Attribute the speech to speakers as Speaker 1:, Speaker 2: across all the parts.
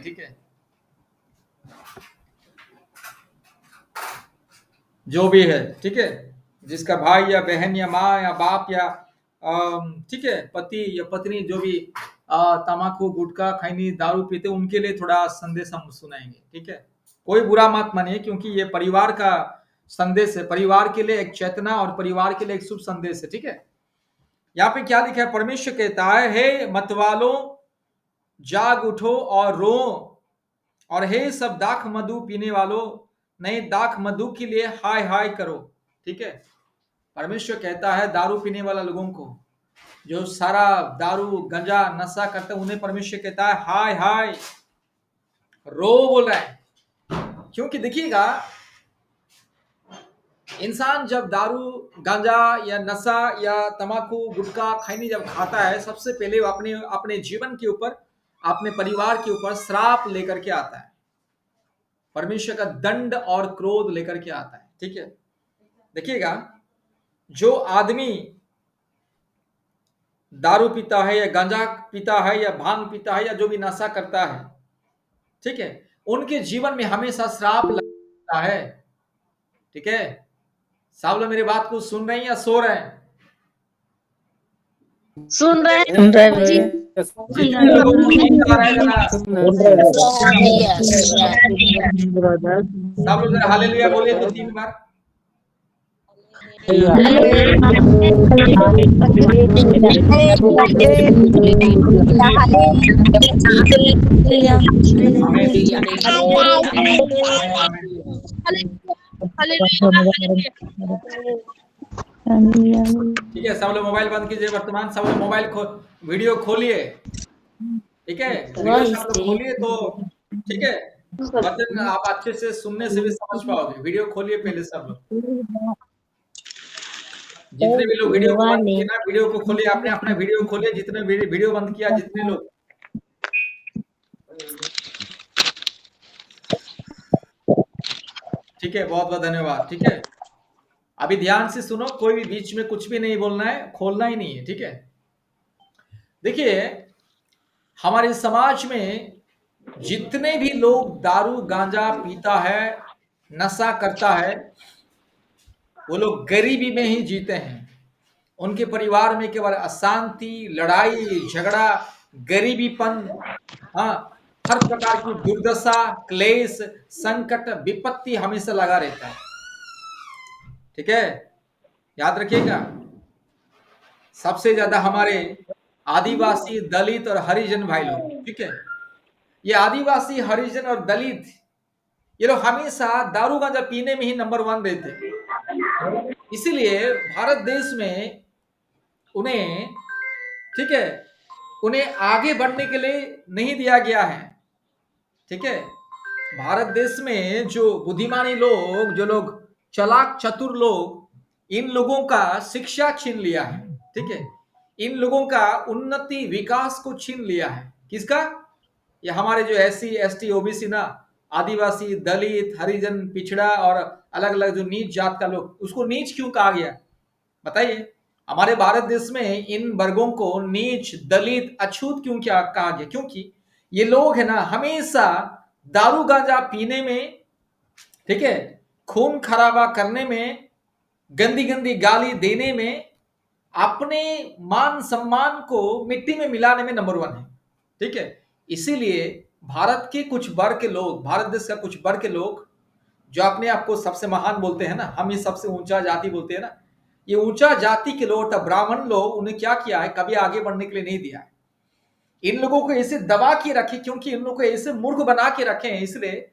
Speaker 1: ठीक है, जो भी है, ठीक है, जिसका भाई या बहन या माँ या बाप या ठीक है, पति या पत्नी जो भी तम्बाकू गुटखा खैनी दारू पीते, उनके लिए थोड़ा संदेश हम सुनाएंगे, ठीक है। कोई बुरा मत मानिए, क्योंकि ये परिवार का संदेश है, परिवार के लिए एक चेतना और परिवार के लिए एक शुभ संदेश है, ठीक है। यहाँ पे क्या लिखा है, परमेश्वर कहता है, हे मतवालों जाग उठो और रो, और हे सब दाख मधु पीने वालों नए दाख मधु के लिए हाय हाय करो, ठीक है। परमेश्वर कहता है दारू पीने वाला लोगों को, जो सारा दारू गंजा नशा करते हैं, उन्हें परमेश्वर कहता है हाय हाय रो बोल रहा है। क्योंकि देखिएगा, इंसान जब दारू गांजा या नशा या तंबाकू गुटखा खैनी जब खाता है, सबसे पहले वो अपने अपने जीवन के ऊपर, अपने परिवार के ऊपर श्राप लेकर के आता है, परमेश्वर का दंड और क्रोध लेकर के आता है, ठीक है। देखिएगा, जो आदमी दारू पीता है या गांजा पीता है या भांग पीता है या जो भी नशा करता है, ठीक है, उनके जीवन में हमेशा श्राप लगता है, ठीक है। सब लोग मेरी बात को सुन रहे हैं या सो रहे हैं?
Speaker 2: सुन रहे
Speaker 3: सुन रहे
Speaker 2: हैं जी।
Speaker 1: जितने लोगों को नींद आ रहा है जरा सब लोग जरा हालेलुया बोलिए तो 3 बार। ठीक है, सब लोग मोबाइल बंद कीजिए, वर्तमान सब लोग मोबाइल वीडियो खोलिए, ठीक है, वीडियो सब लोग खोलिए तो ठीक है, वचन आप अच्छे से सुनने से भी समझ पाओगे। वीडियो खोलिए पहले सब लोग, जितने भी लोग वीडियो को बंद किए ना, वीडियो को खोलिए, आपने अपना वीडियो खोलिए, जितने वीडियो बंद किया जितने लोग, ठीक है, बहुत बहुत धन्यवाद, ठीक है। अभी ध्यान से सुनो, कोई भी बीच में कुछ भी नहीं बोलना है, खोलना ही नहीं है, ठीक है। देखिए, हमारे समाज में जितने भी लोग दारू गांजा पीता है, नशा करता है, वो लोग गरीबी में ही जीते हैं। उनके परिवार में केवल अशांति, लड़ाई झगड़ा, गरीबीपन, हाँ, हर प्रकार की दुर्दशा, क्लेश, संकट, विपत्ति हमेशा लगा रहता है, ठीक है। याद रखिएगा, सबसे ज्यादा हमारे आदिवासी, दलित और हरिजन भाई लोग, ठीक है, ये आदिवासी, हरिजन और दलित, ये लोग हमेशा दारू गांजा पीने में ही नंबर 1 रहते हैं। इसीलिए भारत देश में उन्हें, ठीक है, उन्हें आगे बढ़ने के लिए नहीं दिया गया है, ठीक है। भारत देश में जो बुद्धिमानी लोग, जो लोग चालाक चतुर लोग, इन लोगों का शिक्षा छीन लिया है, ठीक है। इन लोगों का उन्नति विकास को छीन लिया है। किसका? ये हमारे जो SC ST OBC ना, आदिवासी, दलित, हरिजन, पिछड़ा और अलग अलग जो नीच जात का लोग, उसको नीच क्यों कहा गया बताइए? हमारे भारत देश में इन वर्गों को नीच, दलित, अछूत क्यों क्या कहा गया? क्योंकि ये लोग है ना, हमेशा दारू गांजा पीने में, ठीक है, खून खराबा करने में, गंदी गंदी गाली देने में, अपने मान सम्मान को मिट्टी में मिलाने में नंबर 1 है, ठीक है। इसीलिए भारत के कुछ वर्ग के लोग, भारत देश का कुछ वर्ग के लोग, जो अपने आप को सबसे महान बोलते हैं ना, हम ये सबसे ऊंचा जाति बोलते हैं ना, ये ऊंचा जाति के लोग, ब्राह्मण लोग, उन्हें क्या किया है, कभी आगे बढ़ने के लिए नहीं दिया है। इन लोगों को ऐसे दबा के रखे, क्योंकि इन लोगों को ऐसे मूर्ख बना के रखे हैं, इसलिए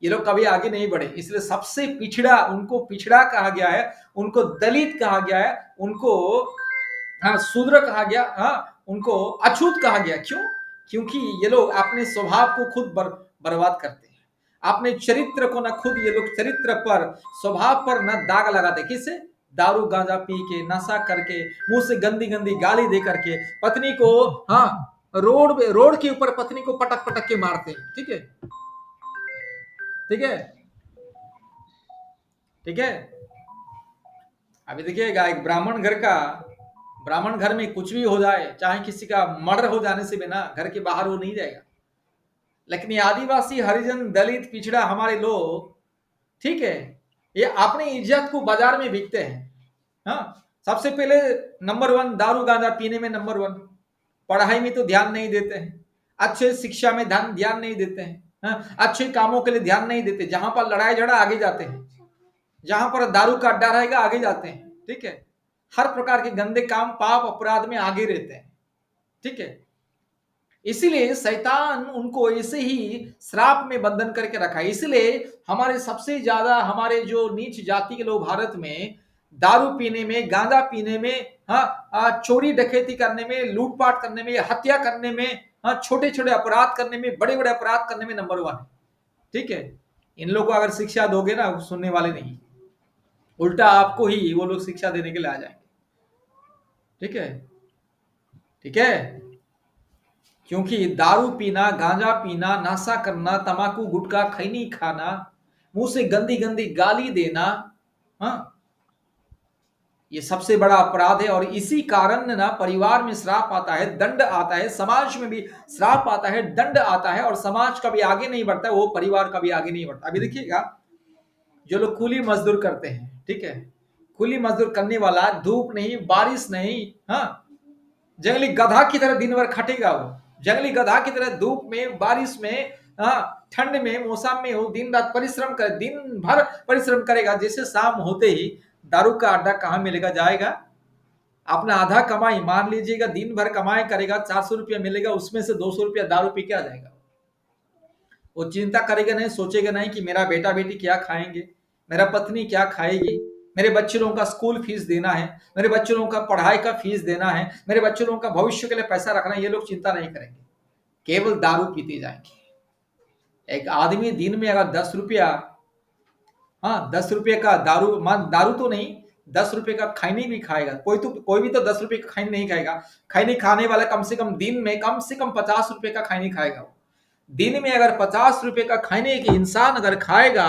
Speaker 1: ये लोग कभी आगे नहीं बढ़े। इसलिए सबसे पिछड़ा, उनको पिछड़ा कहा गया है, उनको दलित कहा गया है, उनको शूद्र कहा गया, उनको अछूत कहा गया। क्यों? क्योंकि ये लोग अपने स्वभाव को खुद बर्बाद करते हैं, अपने चरित्र को ना खुद ये लोग चरित्र पर, स्वभाव पर ना दाग लगाते। किससे? दारू गांजा पी के, नशा करके, मुंह से गंदी गंदी गाली दे करके, पत्नी को रोड के ऊपर पत्नी को पटक पटक के मारते हैं, ठीक है, ठीक है, ठीक है। अभी देखिएगा, एक ब्राह्मण घर में कुछ भी हो जाए, चाहे किसी का मर्डर हो जाने से भी ना, घर के बाहर वो नहीं जाएगा। लेकिन ये आदिवासी, हरिजन, दलित, पिछड़ा हमारे लोग, ठीक है, ये अपनी इज्जत को बाजार में बिकते हैं। हाँ, सबसे पहले नंबर वन दारू गांजा पीने में नंबर वन, पढ़ाई में तो ध्यान नहीं देते हैं, अच्छे शिक्षा में ध्यान नहीं देते हैं, हाँ, अच्छे कामों के लिए ध्यान नहीं देते, जहां पर लड़ाई झगड़ा आगे जाते हैं, जहां पर दारू का अड्डा रहेगा आगे जाते हैं, ठीक है, हर प्रकार के गंदे काम पाप अपराध में आगे रहते हैं, ठीक है। इसीलिए शैतान उनको ऐसे ही श्राप में बंधन करके रखा है। इसलिए हमारे सबसे ज्यादा हमारे जो नीच जाति के लोग भारत में दारू पीने में, गांजा पीने में, हाँ, चोरी डकैती करने में, लूटपाट करने में, हत्या करने में, हाँ, छोटे छोटे अपराध करने में, बड़े बड़े अपराध करने में नंबर वन है, ठीक है। इन लोगों को अगर शिक्षा दोगे ना, सुनने वाले नहीं, उल्टा आपको ही वो लोग शिक्षा देने के लिए आ जाएंगे, ठीक है, ठीक है। क्योंकि दारू पीना, गांजा पीना, नशा करना, तंबाकू गुटखा खैनी खाना, मुंह से गंदी गंदी गाली देना, हाँ, ये सबसे बड़ा अपराध है। और इसी कारण ना परिवार में श्राप आता है, दंड आता है, समाज में भी श्राप आता है, दंड आता है, और समाज कभी आगे नहीं बढ़ता, वो परिवार कभी आगे नहीं बढ़ता। अभी देखिएगा, जो लोग कूली मजदूर करते हैं, ठीक है, कूली मजदूर करने वाला धूप नहीं, बारिश नहीं, हाँ, जंगली गधा की तरह दिन भर खटेगा, वो जंगली गधा की तरह धूप में, बारिश में, ठंड में, मौसम में, वो दिन रात परिश्रम कर, दिन भर परिश्रम करेगा। जैसे शाम होते ही दारू का अड्डा कहां मिलेगा, जाएगा अपना आधा कमाई, मान लीजिएगा दिन भर कमाई करेगा, 400 रुपया मिलेगा, उसमें से 200 रुपया दारू पी के आ जाएगा। वो चिंता करेगा नहीं, सोचेगा नहीं कि मेरा बेटा बेटी क्या खाएंगे, मेरा पत्नी क्या खाएगी, मेरे बच्चे लोगों का स्कूल फीस देना है, मेरे बच्चे लोगों का पढ़ाई का फीस देना है, मेरे बच्चे लोगों का भविष्य के लिए पैसा रखना है, ये लोग चिंता नहीं करेंगे, केवल दारू पीते जाएंगे। एक आदमी दिन में अगर 10 रुपया, हाँ, 10 रुपये का दारू, मान दारू तो नहीं, 10 रुपये का खैनी भी खाएगा, कोई भी तो 10 रुपये का खैनी नहीं खाएगा। खैनी खाने वाला कम से कम दिन में कम से कम 50 रुपये का खैनी खाएगा। दिन में अगर 50 रुपये का खाने की इंसान अगर खाएगा,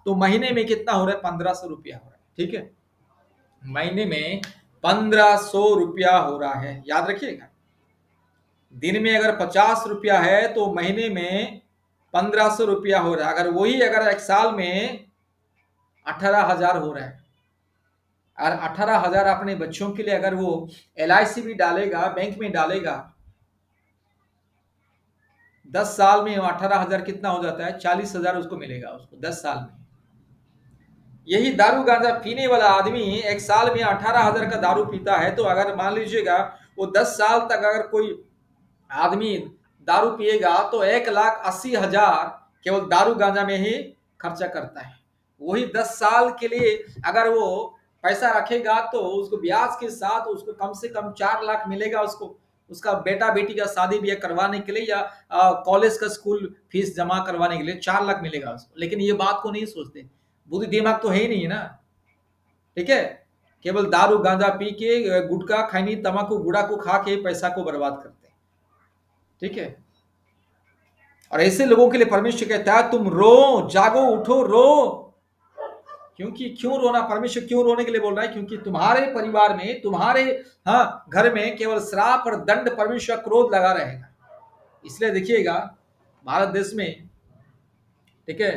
Speaker 1: तो महीने में कितना हो रहा है, 1500 रुपया हो रहा है, ठीक है, महीने में 1500 रुपया हो रहा है, याद रखिएगा। दिन में अगर 50 रुपया है तो महीने में 1500 रुपया हो रहा है। अगर वही अगर एक साल में 18,000 हो रहा है, और 18,000 अपने बच्चों के लिए अगर वो LIC भी डालेगा, बैंक में डालेगा, 10 साल में 18,000 कितना हो जाता है, 40,000 उसको मिलेगा, उसको 10 साल में। यही दारू गांजा पीने वाला आदमी एक साल में 18,000 का दारू पीता है, तो अगर मान लीजिएगा वो 10 साल तक अगर कोई आदमी दारू पिएगा, तो 1,80,000 केवल दारू गांजा में ही खर्चा करता है। वही 10 साल के लिए अगर वो पैसा रखेगा, तो उसको ब्याज के साथ उसको कम से कम 4 लाख मिलेगा, उसको उसका बेटा बेटी का शादी ब्याह करवाने के लिए, या कॉलेज का स्कूल फीस जमा करवाने के लिए 4 लाख मिलेगा उसको। लेकिन ये बात को नहीं सोचते, बुद्धि दिमाग तो है ही नहीं ना, ठीक है, केवल दारू गांजा पी के, गुटखा खैनी तंबाकू गुड़ा को खा के पैसा को बर्बाद करते हैं, ठीक है। और ऐसे लोगों के लिए परमेश्वर कहता है, तुम रो, जागो, उठो, रो। क्योंकि क्यों रोना, परमेश्वर क्यों रोने के लिए बोल रहा है, क्योंकि तुम्हारे परिवार में, तुम्हारे, हाँ, घर में केवल श्राप और दंड, परमेश्वर क्रोध लगा रहेगा। इसलिए देखिएगा भारत देश में, ठीक है,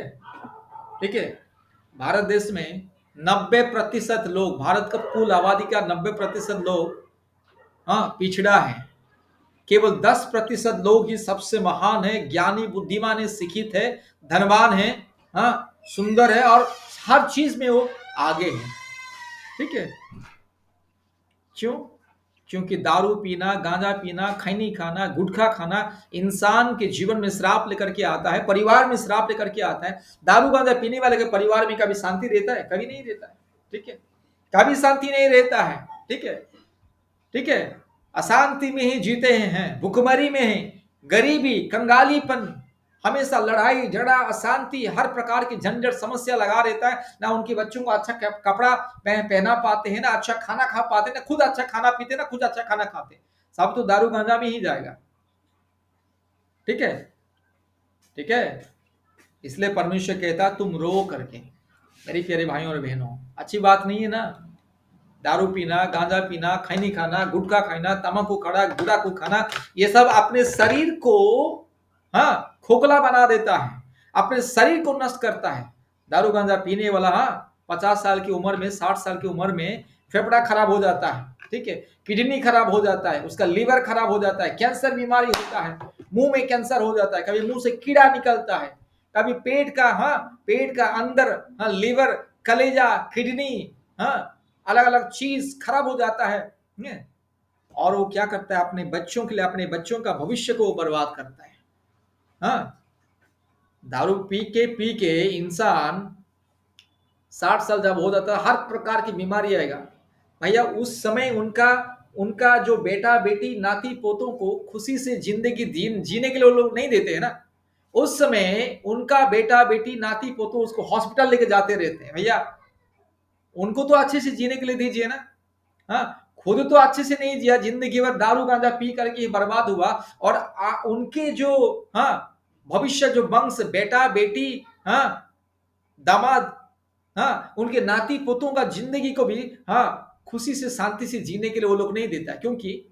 Speaker 1: ठीक है, भारत देश में 90% लोग, भारत का कुल आबादी का 90% लोग, हाँ, पिछड़ा है। केवल 10% लोग ही सबसे महान है, ज्ञानी, बुद्धिमान है, शिक्षित है, धनवान है, हाँ, सुंदर है, और हर चीज में वो आगे है, ठीक है। क्यों? क्योंकि दारू पीना, गांजा पीना, खैनी खाना, गुटखा खाना इंसान के जीवन में श्राप लेकर के आता है, परिवार में श्राप लेकर के आता है। दारू गांजा पीने वाले के परिवार में कभी शांति रहता है? कभी नहीं रहता है, ठीक है, कभी शांति नहीं रहता है, ठीक है, ठीक है, अशांति में ही जीते हैं, भुखमरी में है, गरीबी, कंगालीपन, हमेशा लड़ाई झगड़ा, अशांति, हर प्रकार की झंझट समस्या लगा रहता है। ना उनके बच्चों को अच्छा कपड़ा पहना पाते हैं, ना अच्छा खाना खा पाते, ना खुद अच्छा खाना पीते, ना खुद अच्छा खाना खाते, सब तो दारू गांजा में ही जाएगा, ठीक है, ठीक है। इसलिए परमेश्वर कहता तुम रो करके। मेरे प्यारे भाइयों और बहनों, अच्छी बात नहीं है ना, दारू पीना, गांजा पीना, खैनी खाना, गुटखा खाना, तम्बाकू खाना, गुड़ा को खाना, ये सब अपने शरीर को, हाँ, खोखला बना देता है, अपने शरीर को नष्ट करता है। दारू गांजा पीने वाला 50 साल की उम्र में, 60 साल की उम्र में फेफड़ा खराब हो जाता है, ठीक है, किडनी खराब हो जाता है, उसका लीवर खराब हो जाता है, कैंसर बीमारी होता है, मुंह में कैंसर हो जाता है, कभी मुंह से कीड़ा निकलता है, कभी पेट का अंदर लीवर, कलेजा, किडनी, अलग अलग चीज खराब हो जाता है। और वो क्या करता है, अपने बच्चों के लिए, अपने बच्चों का भविष्य को बर्बाद करता है। दारू पी के इंसान 60 साल जब हो जाता है, हर प्रकार की बीमारी आएगा भैया। उस समय उनका उनका जो बेटा बेटी नाती पोतों को खुशी से जिंदगी जीने के लिए वो लोग नहीं देते हैं ना। उस समय उनका बेटा बेटी नाती पोतों उसको हॉस्पिटल लेके जाते रहते हैं भैया। उनको तो अच्छे से जीने के लिए दीजिए ना। खुद तो अच्छे से नहीं जिया, जिंदगी भर दारू गांजा पी करके बर्बाद हुआ। और उनके जो भविष्य, जो वंश, बेटा बेटी, दामाद, उनके नाती पोतों का जिंदगी को भी खुशी से शांति से जीने के लिए वो लोग नहीं देता, क्योंकि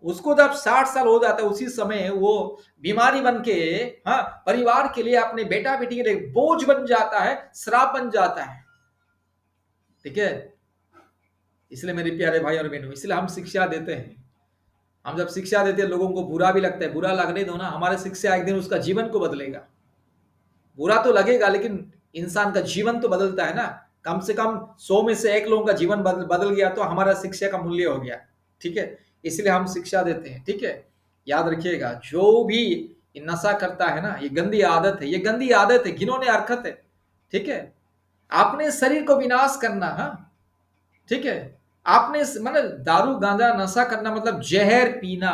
Speaker 1: उसको जब 60 साल हो जाता है उसी समय वो बीमारी बन के परिवार के लिए, अपने बेटा बेटी के लिए बोझ बन जाता है, श्राप बन जाता है। ठीक है, इसलिए मेरे प्यारे भाई और बहनों, इसलिए हम शिक्षा देते हैं। हम जब शिक्षा देते हैं लोगों को बुरा भी लगता है, बुरा लगने दो ना, हमारे शिक्षा एक दिन उसका जीवन को बदलेगा। बुरा तो लगेगा लेकिन इंसान का जीवन तो बदलता है ना। कम से कम 100 में से 1 लोगों का जीवन बदल गया तो हमारा शिक्षा का मूल्य हो गया। ठीक है, इसलिए हम शिक्षा देते हैं। ठीक है, याद रखिएगा, जो भी नशा करता है ना, ये गंदी आदत है, ये गंदी आदत है, घिनौनी हरकत है। ठीक है, आपने शरीर को विनाश करना। ठीक है, आपने मतलब दारू गांजा नशा करना मतलब जहर पीना,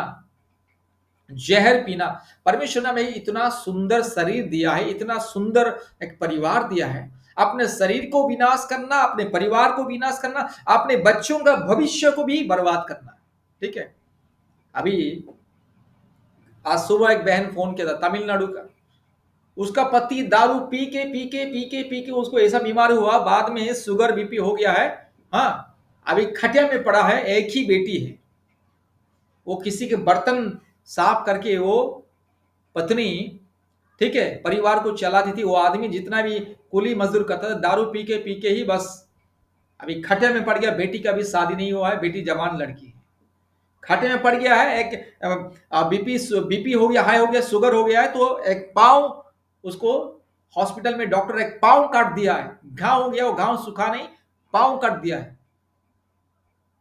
Speaker 1: जहर पीना। परमेश्वर ने हमें इतना सुंदर शरीर दिया है, इतना सुंदर एक परिवार दिया है। अपने शरीर को विनाश करना, अपने परिवार को विनाश करना, अपने बच्चों का भविष्य को भी बर्बाद करना। ठीक है, अभी आज सुबह एक बहन फोन किया था तमिलनाडु का। उसका पति दारू पी के उसको ऐसा बीमार हुआ, बाद में शुगर बीपी हो गया है। अभी खटिया में पड़ा है, एक ही बेटी है। वो किसी के बर्तन साफ करके वो पत्नी, ठीक है, परिवार को चलाती थी। वो आदमी जितना भी कुली मजदूर करता था, दारू पी के ही बस अभी खटे में पड़ गया। बेटी का भी शादी नहीं हुआ है, बेटी जवान लड़की है, खटे में पड़ गया है। एक बीपी हो गया, हाई हो गया, शुगर हो गया है, तो एक पाँव उसको हॉस्पिटल में डॉक्टर एक पाँव काट दिया है। घाव हो गया, वो घाव सूखा नहीं, पाँव काट दिया है।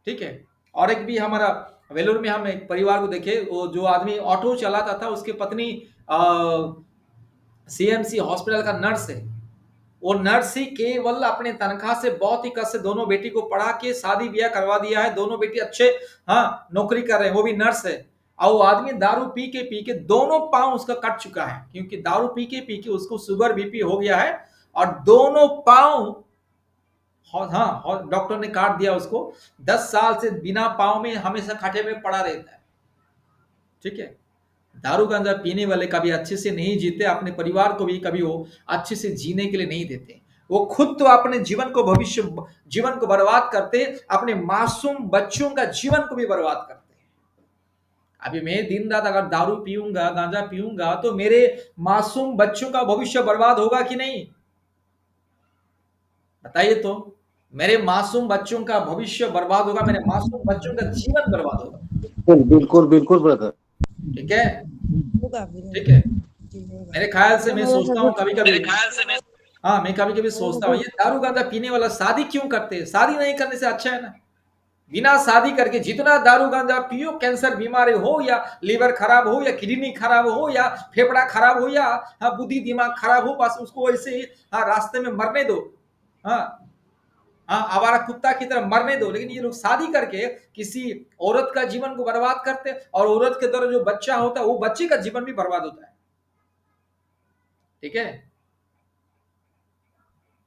Speaker 1: ठीक है, और एक भी हमारा वेलूर में हम एक परिवार को देखे, वो जो आदमी ऑटो चलाता था, उसकी पत्नी सीएमसी हॉस्पिटल का नर्स है। वो नर्स ही केवल अपने तनख्वाह से बहुत ही कष्ट से दोनों बेटी को पढ़ा के शादी ब्याह करवा दिया है। दोनों बेटी अच्छे नौकरी कर रहे हैं, वो भी नर्स है। और वो आदमी दारू पी के दोनों पांव उसका कट चुका है, क्योंकि दारू पी के उसको शुगर बीपी हो गया है। और दोनों पांव डॉक्टर ने काट दिया उसको। 10 साल से बिना पांव में हमेशा खाटे में पड़ा रहता है। ठीक है, दारू गांजा पीने वाले कभी अच्छे से नहीं जीते, अपने परिवार को भी कभी वो अच्छे से जीने के लिए नहीं देते। वो खुद तो अपने जीवन को बर्बाद करते, अपने मासूम बच्चों का जीवन को भी बर्बाद करते। अभी मैं दिन रात अगर दारू पीऊंगा, गांजा पीऊंगा, तो मेरे मासूम बच्चों का भविष्य बर्बाद होगा कि नहीं, बताइए तो। मेरे मासूम बच्चों का भविष्य बर्बाद होगा, मेरे मासूम बच्चों का जीवन बर्बाद होगा।
Speaker 2: बिल्कुल बिल्कुल ब्रदर।
Speaker 1: ठीक है, ठीक है, मेरे ख्याल से मैं सोचता हूँ कभी कभी, मैं कभी कभी सोचता हूँ, ये दारू गांजा पीने वाला शादी क्यों करते हैं? शादी नहीं करने से अच्छा है ना। बिना शादी करके जितना दारू गांजा पियो, कैंसर बीमारी हो या लीवर खराब हो या किडनी खराब हो या फेफड़ा खराब हो या बुद्धि दिमाग खराब हो, बस उसको ऐसे ही रास्ते में मरने दो। आवारा कुत्ता की तरह मरने दो। लेकिन ये लोग शादी करके किसी औरत का जीवन को बर्बाद करते, और औरत के द्वारा जो बच्चा होता है वो बच्चे का जीवन भी बर्बाद होता है। ठीक है,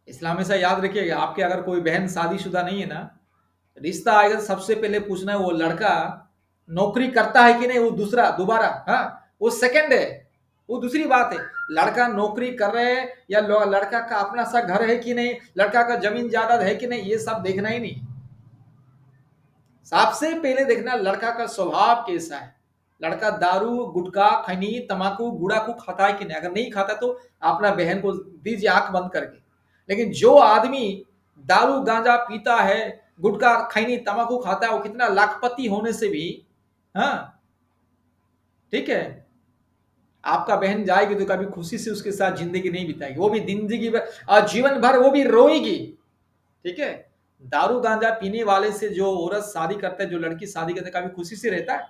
Speaker 1: इस्लाम में से याद रखिएगा, आपके अगर कोई बहन शादीशुदा नहीं है ना, रिश्ता आएगा सबसे पहले पूछना है वो लड़का नौकरी करता है कि नहीं। वो दोबारा वो सेकंड है, वो दूसरी बात है। लड़का नौकरी कर रहे है या लड़का का अपना सा घर है कि नहीं, लड़का का जमीन जायदाद है कि नहीं, ये सब देखना ही नहीं। सबसे पहले देखना लड़का का स्वभाव कैसा है, लड़का दारू, गुटखा, खैनी, तम्बाकू, गुड़ाकू खाता है कि नहीं? अगर नहीं खाता तो अपना बहन को दीजिए आंख बंद करके। लेकिन जो आदमी दारू गांजा पीता है, गुटखा, खैनी, तम्बाकू खाता है, वो कितना लाखपति होने से भी, हाँ, ठीक है, आपका बहन जाएगी तो कभी खुशी से उसके साथ जिंदगी नहीं बिताएगी, वो भी जिंदगी भर और जीवन भर वो भी रोएगी। ठीक है, दारू गांजा पीने वाले से जो औरत शादी करता है, जो लड़की शादी करता है, कभी खुशी से रहता है?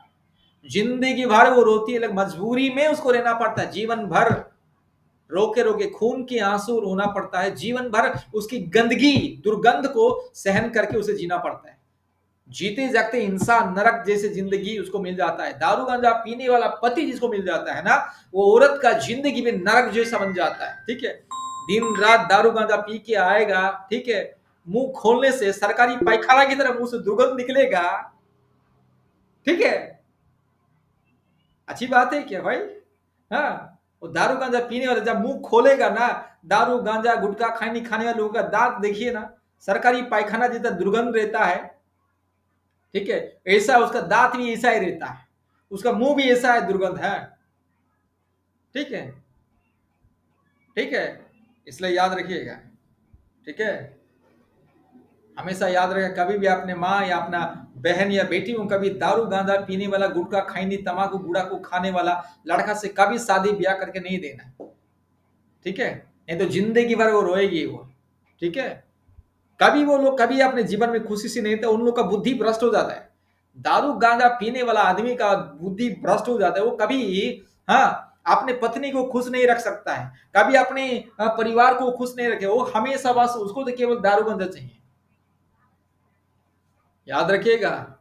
Speaker 1: जिंदगी भर वो रोती है, लेकिन मजबूरी में उसको रहना पड़ता है, जीवन भर रोके रोके खून के आंसू रोना पड़ता है, जीवन भर उसकी गंदगी, दुर्गंध को सहन करके उसे जीना पड़ता है। जीते जागते इंसान नरक जैसे जिंदगी उसको मिल जाता है। दारू गांजा पीने वाला पति जिसको मिल जाता है ना, वो औरत का जिंदगी भी नरक जैसा बन जाता है। ठीक है, दिन रात दारू गांजा पी के आएगा, ठीक है, मुंह खोलने से सरकारी पायखाना की तरह मुंह से दुर्गंध निकलेगा। ठीक है, अच्छी बात है क्या भाई? हाँ, वो दारू गांजा पीने वाला जब मुंह खोलेगा ना, दारू गांजा गुटखा खैनी खाने वाले लोगों का दांत देखिए ना, सरकारी पायखाना जितना दुर्गंध रहता है। ठीक है, ऐसा उसका दांत भी ऐसा ही रहता है, उसका मुंह भी ऐसा है, दुर्गंध है। ठीक है, ठीक है, इसलिए याद रखिएगा। ठीक है, हमेशा याद रखेगा, कभी भी अपने माँ या अपना बहन या बेटी को कभी दारू गांजा पीने वाला, गुटखा खैनी तम्बाकू गुड़ा को खाने वाला लड़का से कभी शादी ब्याह करके नहीं देना। ठीक है, नहीं तो जिंदगी भर वो रोएगी वो। ठीक है, कभी वो लोग कभी अपने जीवन में खुशी से नहीं थे, उन लोग का बुद्धि भ्रष्ट हो जाता है। दारू गांजा पीने वाला आदमी का बुद्धि भ्रष्ट हो जाता है, वो कभी, हाँ, अपने पत्नी को खुश नहीं रख सकता है, कभी अपने परिवार को खुश नहीं रखे, वो हमेशा बस उसको तो केवल दारू गांजा चाहिए। याद रखिएगा,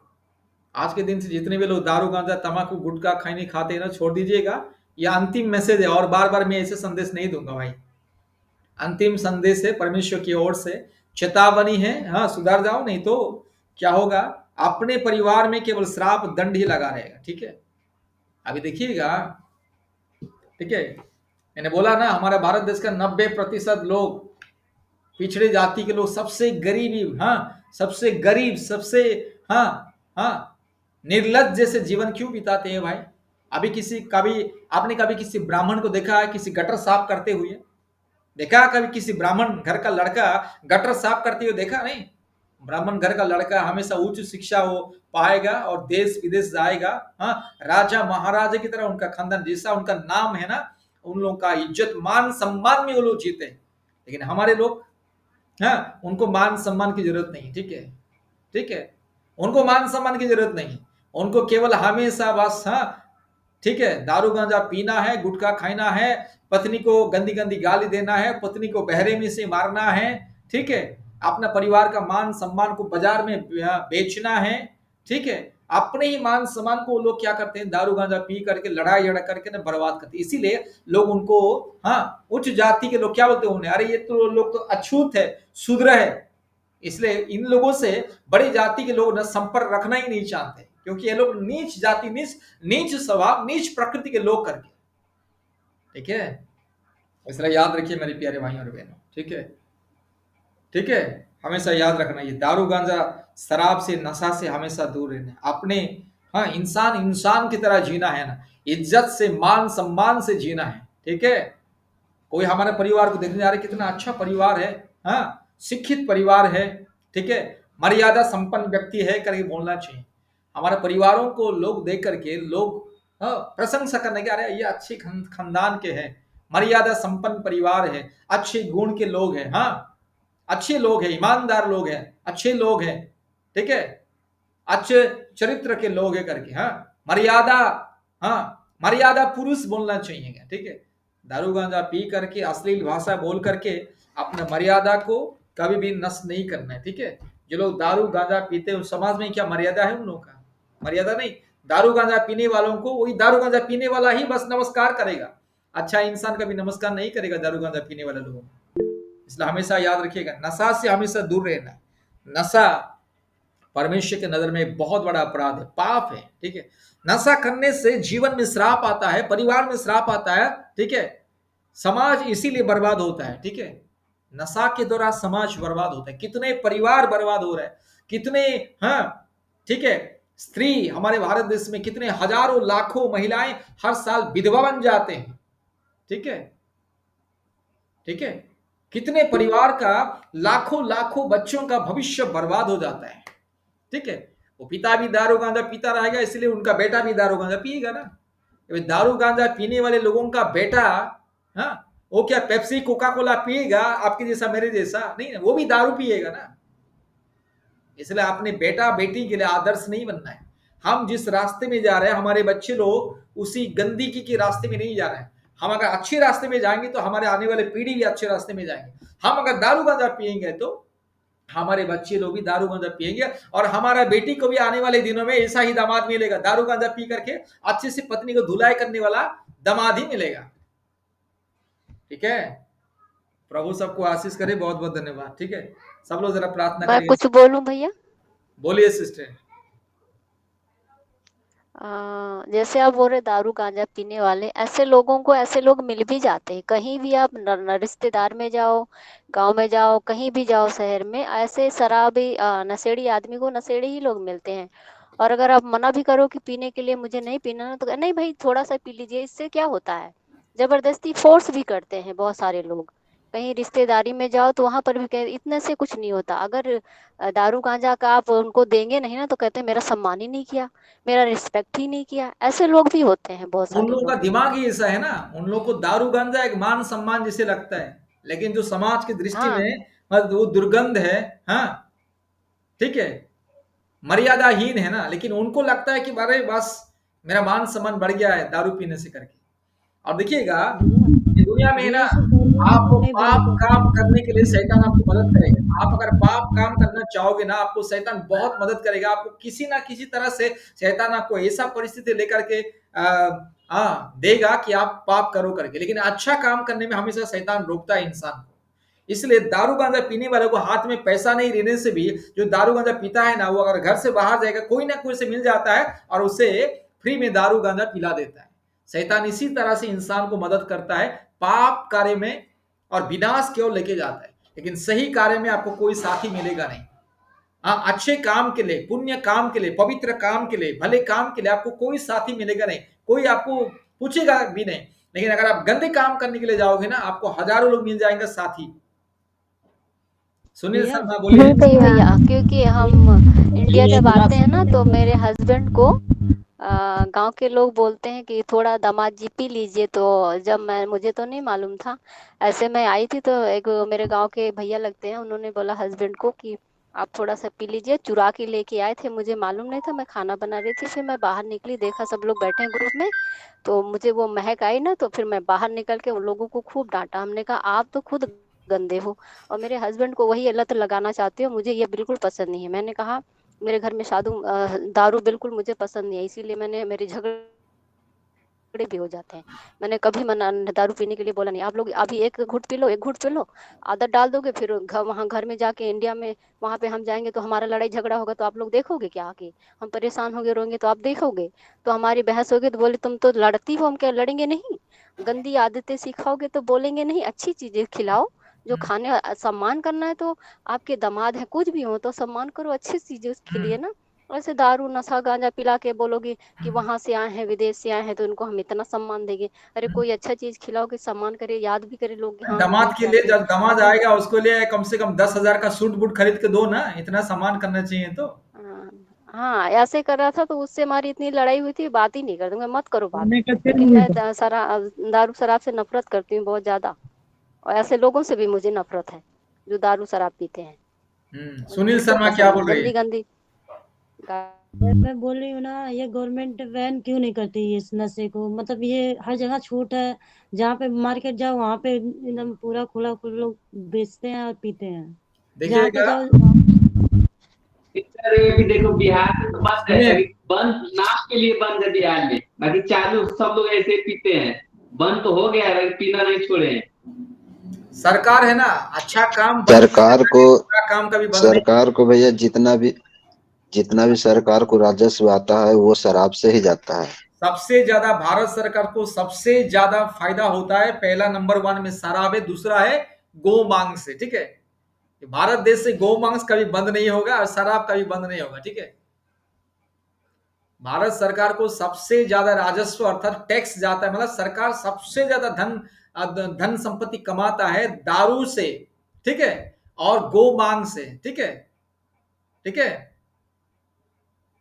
Speaker 1: आज के दिन से जितने भी लोग दारू गांजा तम्बाकू गुटखा खैनी खाते हैं ना, छोड़ दीजिएगा। यह अंतिम मैसेज है, और बार बार मैं ऐसे संदेश नहीं दूंगा भाई। अंतिम संदेश है परमेश्वर की ओर से, चेतावनी है। हाँ, सुधर जाओ, नहीं तो क्या होगा, अपने परिवार में केवल श्राप दंड ही लगा रहेगा। ठीक है, अभी देखिएगा। ठीक है, मैंने बोला ना, हमारा भारत देश का 90% लोग, पिछड़े जाति के लोग, सबसे गरीबी, हाँ, सबसे गरीब, सबसे, हाँ, हाँ, निर्लज जैसे जीवन क्यों बिताते हैं भाई? अभी किसी कभी आपने कभी किसी ब्राह्मण को देखा है किसी गटर साफ करते हुए? देखा कभी किसी ब्राह्मण घर का लड़का गटर साफ करते हुए? देखा नहीं। ब्राह्मण घर का लड़का हमेशा उच्च शिक्षा वो पाएगा और देश विदेश जाएगा। हाँ, राजा महाराजा की तरह उनका खानदान, जैसा उनका नाम है ना, उन लोगों का इज्जत मान सम्मान में वो लोग जीते। लेकिन हमारे लोग, हाँ, उनको मान सम्मान की जरूरत नहीं। ठीक है, ठीक है, उनको मान सम्मान की जरूरत नहीं, उनको केवल हमेशा बस, हाँ, ठीक है, दारू गांजा पीना है, गुटखा खाना है, पत्नी को गंदी गंदी गाली देना है, पत्नी को बहरे में से मारना है। ठीक है, अपना परिवार का मान सम्मान को बाजार में बेचना है। ठीक है, अपने ही मान सम्मान को वो लोग क्या करते हैं, दारू गांजा पी करके लड़ाई झगड़ा करके ना बर्बाद करते हैं। इसीलिए लोग उनको, हाँ, उच्च जाति के लोग क्या बोलते हैं उन्हें, अरे ये तो लोग तो अछूत है, शूद्र है। इसलिए इन लोगों से बड़ी जाति के लोग ना संपर्क रखना ही नहीं चाहते, क्योंकि ये लोग नीच जाति, नीच नीच स्वभाव, नीच प्रकृति के लोग करके। ठीक है, इसलिए याद रखिए मेरे प्यारे भाई और बहनों। ठीक है, ठीक है, हमेशा याद रखना, ये दारू गांजा शराब से नशा से हमेशा दूर रहना, अपने, हाँ, इंसान इंसान की तरह जीना है ना, इज्जत से मान सम्मान से जीना है। ठीक है, कोई हमारे परिवार को देखने जा रहे, कितना अच्छा परिवार है, हाँ, शिक्षित परिवार है, ठीक है, मर्यादा संपन्न व्यक्ति है करके बोलना चाहिए। हमारे परिवारों को लोग देख करके लोग, हाँ, प्रशंसा करने के, अरे ये अच्छे खानदान के हैं, मर्यादा संपन्न परिवार है, अच्छे गुण के लोग हैं, हाँ, अच्छे लोग हैं, ईमानदार लोग हैं, अच्छे लोग हैं। ठीक है, अच्छे चरित्र के लोग हैं करके, हाँ, मर्यादा, हाँ, मर्यादा पुरुष बोलना चाहिए। ठीक है, दारू गांजा पी करके अश्लील भाषा बोल करके अपने मर्यादा को कभी भी नष्ट नहीं करना है। ठीक है, जो लोग दारू गांजा पीते हैं उस समाज में क्या मर्यादा है उन लोगों का? मर्यादा नहीं। दारू गांजा पीने वालों को वही दारू गांजा पीने वाला ही बस नमस्कार करेगा, अच्छा इंसान कभी नमस्कार नहीं करेगा दारू गांजा पीने वाले लोगों को। इसलिए हमेशा याद रखिएगा, नशा से हमेशा दूर रहना। नशा परमेश्वर के नजर में बहुत बड़ा अपराध है, पाप है। ठीक है, नशा करने से जीवन में श्राप आता है, परिवार में श्राप आता है। ठीक है, समाज इसीलिए बर्बाद होता है। ठीक है, नशा के द्वारा समाज बर्बाद होता है, कितने परिवार बर्बाद हो रहे हैं, कितने, हाँ, ठीक है, स्त्री हमारे भारत देश में कितने हजारों लाखों महिलाएं हर साल विधवा बन जाते हैं। ठीक है, ठीक है, कितने परिवार का लाखों लाखों बच्चों का भविष्य बर्बाद हो जाता है। ठीक है, वो पिता भी दारू गांजा पीता रहेगा, इसलिए उनका बेटा भी दारू गांजा पिएगा ना। दारू गांजा पीने वाले लोगों का बेटा, हाँ, वो क्या पेप्सी कोका कोला पिएगा आपके जैसा मेरे जैसा नहीं, वो भी दारू पिएगा ना। इसलिए अपने बेटा बेटी के लिए आदर्श नहीं बनना है। हम जिस रास्ते में जा रहे हैं, हमारे बच्चे लोग उसी गंदगी के रास्ते में नहीं जा रहे हैं। हम अगर अच्छे रास्ते में जाएंगे तो हमारे आने वाले पीढ़ी भी अच्छे रास्ते में जाएंगे। हम अगर दारू गांजा पिएंगे तो हमारे बच्चे लोग भी दारू गांजा पिएंगे, और हमारा बेटी को भी आने वाले दिनों में ऐसा ही दामाद मिलेगा, दारू गांजा पी करके अच्छे से पत्नी को धुलाई करने वाला दामाद ही मिलेगा। ठीक है, प्रभु सबको आशीष करे। बहुत बहुत धन्यवाद। ठीक है, सब लोग जरा प्रार्थना
Speaker 2: मैं
Speaker 1: करेंगे।
Speaker 2: कुछ बोलूं भैया?
Speaker 1: बोलिए सिस्टर।
Speaker 2: जैसे आप बोल रहे दारू गांजा पीने वाले, ऐसे लोगों को ऐसे लोग मिल भी जाते हैं कहीं भी। आप रिश्तेदार में जाओ, गांव में जाओ, कहीं भी जाओ शहर में, ऐसे शराबी नशेड़ी आदमी को नशेड़ी ही लोग मिलते हैं। और अगर आप मना भी करो कि पीने के लिए मुझे नहीं पीना ना, तो नहीं भाई थोड़ा सा पी लीजिए, इससे क्या होता है। जबरदस्ती फोर्स भी करते हैं बहुत सारे लोग। कहीं रिश्तेदारी में जाओ तो वहां पर भी कह इतने से कुछ नहीं होता। अगर दारू गांजा का आप उनको देंगे नहीं ना, तो कहते हैं मेरा सम्मान ही नहीं किया, मेरा रिस्पेक्ट ही नहीं किया। ऐसे लोग भी होते हैं बहुत
Speaker 1: उन
Speaker 2: सारे
Speaker 1: लोगों का
Speaker 2: लोग।
Speaker 1: दिमाग ही ऐसा है ना, उन लोगों को दारू गांजा एक मान सम्मान जैसे लगता है, लेकिन जो समाज की दृष्टि
Speaker 2: हाँ,
Speaker 1: में मतलब वो दुर्गंध है। हाँ, ठीक है, मर्यादाहीन है ना, लेकिन उनको लगता है कि अरे बस मेरा मान सम्मान बढ़ गया है दारू पीने से करके। अब देखिएगा, ये दुनिया में ना,
Speaker 3: ये सब गवर्नमेंट
Speaker 1: आपको
Speaker 3: क्यों नहीं
Speaker 1: पाप
Speaker 3: बंद
Speaker 1: काम
Speaker 3: करती
Speaker 1: करने के लिए शैतान आपको मदद करेगा। आप अगर पाप काम करना चाहोगे ना, आपको शैतान बहुत मदद करेगा। आपको किसी ना किसी तरह से शैतान आपको ऐसा परिस्थिति लेकर के देगा कि आप पाप करो करके, लेकिन अच्छा काम करने में हमेशा शैतान रोकता है इंसान को। इसलिए दारू गांजा पीने वाले को हाथ में पैसा नहीं रहने से भी, जो दारू गांजा पीता है ना, वो अगर घर से बाहर जाएगा कोई ना कोई से मिल जाता है और उसे फ्री में दारू गांजा पिला देता है। शैतान इसी तरह से इंसान को मदद करता है, पाप कार्य में और विनाश की ओर लेके जाता है, लेकिन सही कार्य में आपको कोई साथी मिलेगा नहीं। हाँ, अच्छे काम के लिए, पुण्य काम के लिए, पवित्र काम के लिए, भले काम के लिए आपको कोई साथी मिलेगा नहीं, कोई आपको पूछेगा भी नहीं। लेकिन अगर आप गंदे काम करने के लिए जाओगे ना, आपको हजारों लोग मिल जाएंगे साथी। सुनील
Speaker 3: भैया।
Speaker 1: शर्मा बोलिए।
Speaker 2: जी भैया, क्योंकि हम इंडिया
Speaker 3: ये
Speaker 2: जब
Speaker 3: बुरा
Speaker 2: आते हैं ना,
Speaker 3: समय
Speaker 2: तो
Speaker 3: तो
Speaker 2: मेरे हस्बैंड को गांव के लोग बोलते हैं कि थोड़ा दामाद जी पी लीजिए। तो जब मैं मुझे तो नहीं मालूम था, ऐसे मैं आई थी तो एक मेरे गांव के भैया लगते हैं, उन्होंने बोला हस्बैंड को कि आप थोड़ा सा पी लीजिए। चुरा के लेके आए थे, मुझे मालूम नहीं था, मैं खाना बना रही थी। फिर मैं बाहर निकली, देखा सब लोग बैठे हैं ग्रुप में, तो मुझे वो महक आई ना, तो फिर मैं बाहर निकल के उन लोगों को खूब डांटा। हमने कहा आप तो खुद गंदे हो और मेरे हस्बैंड को वही लत लगाना चाहते हो, मुझे ये बिल्कुल पसंद नहीं है। मैंने कहा मेरे घर में दारू बिल्कुल मुझे पसंद नहीं है, इसीलिए मैंने मेरे झगड़े भी हो जाते हैं। मैंने कभी मना दारू पीने के लिए बोला नहीं। आप लोग अभी एक घुट पी लो, एक घुट पी लो, आदत डाल दोगे, फिर वहाँ घर में जाके इंडिया में वहाँ पे हम जाएंगे तो हमारा लड़ाई झगड़ा होगा, तो आप लोग देखोगे क्या आके? हम परेशान होंगे, रोएंगे, तो आप देखोगे। तो हमारी बहस होगी तो बोले तुम तो लड़ती हो, हम क्या लड़ेंगे नहीं? गंदी आदतें सिखाओगे तो बोलेंगे नहीं, अच्छी चीजें खिलाओ जो खाने। सम्मान करना है तो आपके दामाद है कुछ भी हो तो सम्मान करो, अच्छी चीजें उसके लिए ना। ऐसे दारू नशा गांजा पिला के बोलोगे कि वहां से आए हैं, विदेश से आए हैं, तो इनको हम इतना सम्मान देंगे। अरे कोई अच्छा चीज खिलाओ कि सम्मान करे, याद भी करे लोग कि हाँ
Speaker 1: दामाद
Speaker 2: हमारे
Speaker 1: के लिए
Speaker 2: फैमिली
Speaker 1: जब दामाद
Speaker 2: अभी।
Speaker 1: आएगा उसको लिए कम से कम 10,000 का सूट बूट खरीद के दो ना, इतना सामान करना चाहिए तो।
Speaker 2: हाँ, हाँ, ऐसे कर रहा था तो उससे हमारी इतनी लड़ाई हुई थी, बात ही नहीं कर दूंगा, मत करो बात।
Speaker 3: खाने का तेल
Speaker 2: लेकिन
Speaker 3: नहीं
Speaker 2: मैं
Speaker 3: था।
Speaker 2: दारू शराब से नफरत करती हूँ बहुत ज्यादा। और ऐसे लोगों से भी मुझे नफरत है जो दारू शराब पीते हैं, मुझे
Speaker 1: सुनील
Speaker 2: बिल्कुल
Speaker 1: शर्मा क्या
Speaker 2: पसंद नहीं,
Speaker 1: बोल रही है?
Speaker 2: गंदी गंदी
Speaker 3: मैं बोल रही हूँ ना, ये गवर्नमेंट बैन क्यों नहीं करती इस नशे को? मतलब ये हर जगह छूट है, जहाँ पे मार्केट जाओ वहाँ पे एकदम पूरा खुला खुला लोग बेचते हैं और पीते हैं। जहाँ पे
Speaker 1: देखिएगा,
Speaker 3: जाओ
Speaker 4: सर ये भी देखो बिहार में तो बंद है,
Speaker 1: सुनिए,
Speaker 4: अभी बंद नाम के लिए बंद है बिहार में, बाकी चालू सब लोग ऐसे ही पीते हैं। बंद तो हो गया है, लेकिन पीना नहीं छोड़े हैं।
Speaker 1: सरकार है ना, अच्छा काम बंद करके
Speaker 5: सरकार को
Speaker 1: जाती है, बुरा काम कभी बंद नहीं।
Speaker 5: सरकार को भैया जितना भी सरकार को राजस्व आता है वो शराब से ही जाता है।
Speaker 1: सबसे ज्यादा भारत सरकार को सबसे ज्यादा फायदा होता है, पहला नंबर 1 में शराब है, दूसरा है गो मांस से। ठीक है, भारत देश से गो मांस कभी बंद नहीं होगा और शराब कभी बंद नहीं होगा। ठीक है, भारत सरकार को सबसे ज्यादा राजस्व अर्थात टैक्स जाता है, मतलब सरकार सबसे ज्यादा धन संपत्ति कमाता है दारू से, ठीक है, और गो मांग से, ठीक है, ठीक है,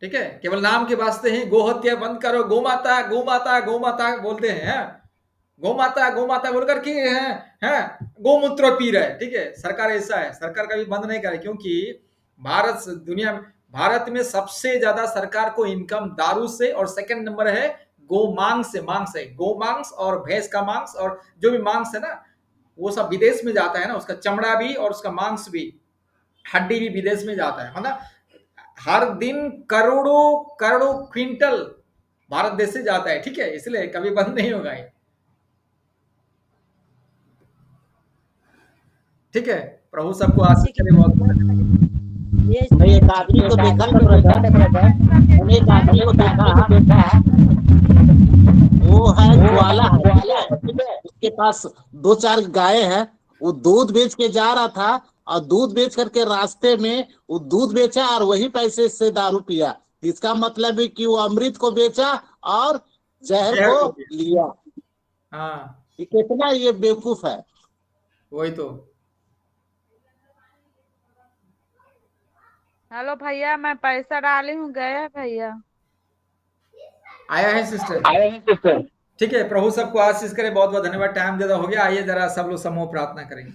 Speaker 1: ठीक है। केवल नाम के वास्ते ही गो हत्या बंद करो, गो माता गो माता गो माता बोलते हैं, गो माता बोल करके हैं गोमूत्र पी रहे, ठीक है। सरकार ऐसा है, सरकार कभी बंद नहीं करे, क्योंकि भारत में सबसे ज्यादा सरकार को इनकम दारू से और सेकंड नंबर है गो मांस से, गो मांस और भैंस का मांस और जो भी मांस है ना, वो सब विदेश में जाता है ना, उसका चमड़ा भी और उसका मांस भी, हड्डी भी विदेश में जाता है, मतलब हर दिन करोड़ों करोड़ों क्विंटल भारत देश से जाता है, ठीक है, इसलिए कभी बंद नहीं होगा ये, ठीक है। प्रभु सबको आशीष करे बहुत बहुत।
Speaker 3: ये
Speaker 6: मैं एक आदमी को देखा था ब्रदर, मैंने एक आदमी को देखा, वो है ग्वाला है, ठीक है, उसके पास 2-4 गायें हैं, वो दूध बेच के जा रहा था और दूध बेच करके रास्ते में वो दूध बेचा और वही पैसे से दारू पिया। इसका मतलब है कि वो अमृत को बेचा और जहर को लिया।
Speaker 1: हाँ
Speaker 6: ये कितना ये बेवकूफ है।
Speaker 1: वही तो।
Speaker 7: हेलो भैया, मैं पैसा डाली हूँ, गया भैया।
Speaker 1: आया है सिस्टर, ठीक है। प्रभु सबको आशीष करे, बहुत बहुत धन्यवाद। टाइम ज्यादा हो गया, आइए जरा सब लोग समूह प्रार्थना करेंगे।